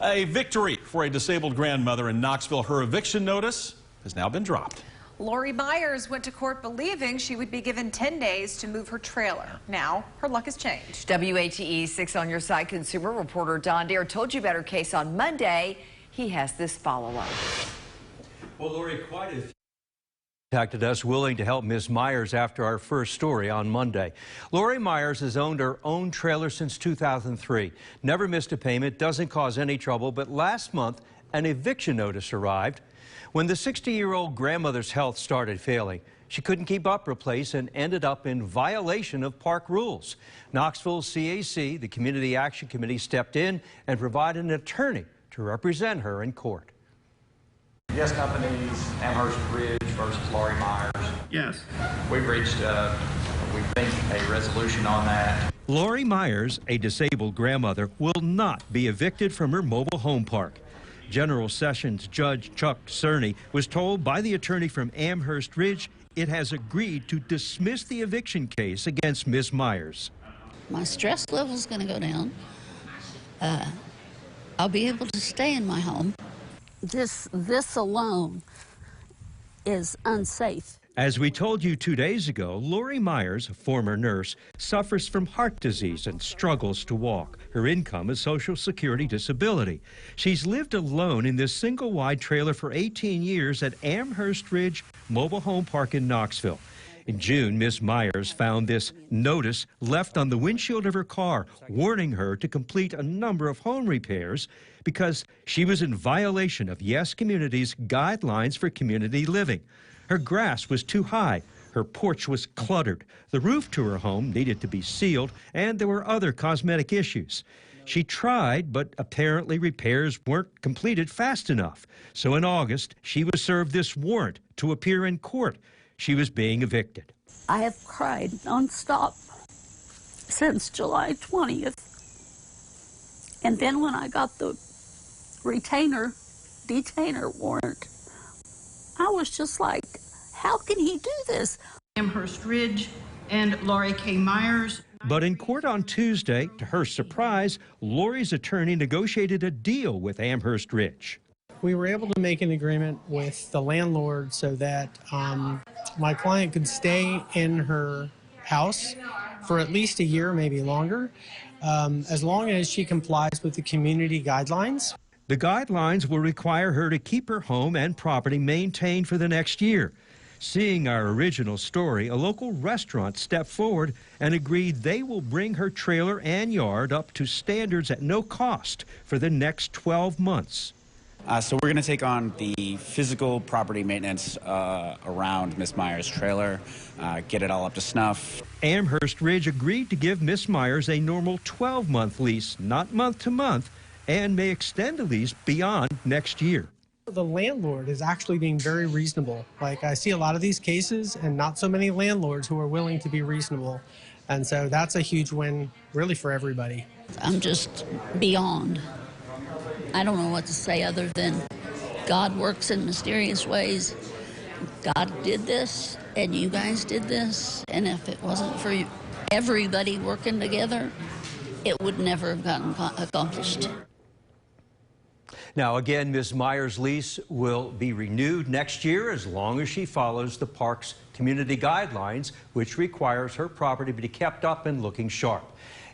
A victory for a disabled grandmother in Knoxville. Her eviction notice has now been dropped. Laurie Myers went to court believing she would be given 10 days to move her trailer. Now, her luck has changed. WATE 6 on your side consumer reporter Don Dare told you about her case on Monday. He has this follow-up. Well, Laurie, quite a few contacted us willing to help Ms. Myers after our first story on Monday. Laurie Myers has owned her own trailer since 2003. Never missed a payment, doesn't cause any trouble, but last month an eviction notice arrived. When the 60-year-old grandmother's health started failing, she couldn't keep up her place and ended up in violation of park rules. Knoxville CAC, the Community Action Committee, stepped in and provided an attorney to represent her in court. Yes companies, Amherst Bridge versus Laurie Myers. Yes. We've reached, we think, a resolution on that. Laurie Myers, a disabled grandmother, will not be evicted from her mobile home park. General Sessions Judge Chuck Cerny was told by the attorney from Amherst Ridge it has agreed to dismiss the eviction case against Ms. Myers. My stress level is going to go down. I'll be able to stay in my home. This alone is unsafe. As we told you 2 days ago, Laurie Myers, a former nurse, suffers from heart disease and struggles to walk. Her income is Social Security disability. She's lived alone in this single-wide trailer for 18 years at Amherst Ridge Mobile Home Park in Knoxville. In June, Ms. Myers found this notice left on the windshield of her car, warning her to complete a number of home repairs because she was in violation of Yes Community's guidelines for community living. Her grass was too high, her porch was cluttered, the roof to her home needed to be sealed, and there were other cosmetic issues. She tried, but apparently repairs weren't completed fast enough. So in August, she was served this warrant to appear in court. She was being evicted. I have cried nonstop since July 20th. And then when I got the detainer warrant, I was just like, how can he do this? Amherst Ridge and Laurie K. Myers. But in court on Tuesday, to her surprise, Laurie's attorney negotiated a deal with Amherst Ridge. We were able to make an agreement with the landlord so that my client could stay in her house for at least a year, maybe longer, as long as she complies with the community guidelines. The guidelines will require her to keep her home and property maintained for the next year. Seeing our original story, a local restaurant stepped forward and agreed they will bring her trailer and yard up to standards at no cost for the next 12 months. So we're going to take on the physical property maintenance around Miss Myers' trailer, get it all up to snuff. Amherst Ridge agreed to give Miss Myers a normal 12-month lease, not month to month, and may extend the lease beyond next year. The landlord is actually being very reasonable. Like, I see a lot of these cases and not so many landlords who are willing to be reasonable. And so that's a huge win, really, for everybody. I'm just beyond. I don't know what to say other than God works in mysterious ways. God did this, and you guys did this, and if it wasn't for everybody working together, it would never have gotten accomplished. Now, again, Ms. Myers' lease will be renewed next year as long as she follows the park's community guidelines, which requires her property to be kept up and looking sharp.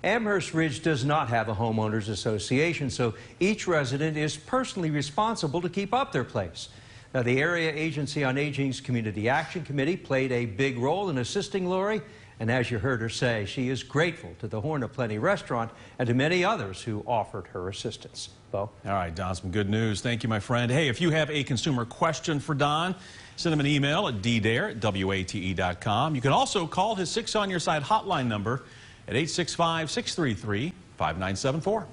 Amherst Ridge does not have a homeowners association, so each resident is personally responsible to keep up their place. Now, the Area Agency on Aging's Community Action Committee played a big role in assisting Laurie, and as you heard her say, she is grateful to the Horn of Plenty restaurant and to many others who offered her assistance. Bo? All right, Don, some good news. Thank you, my friend. Hey, if you have a consumer question for Don, send him an email at ddare@wate.com. You can also call his 6 on Your Side hotline number at 865-633-5974.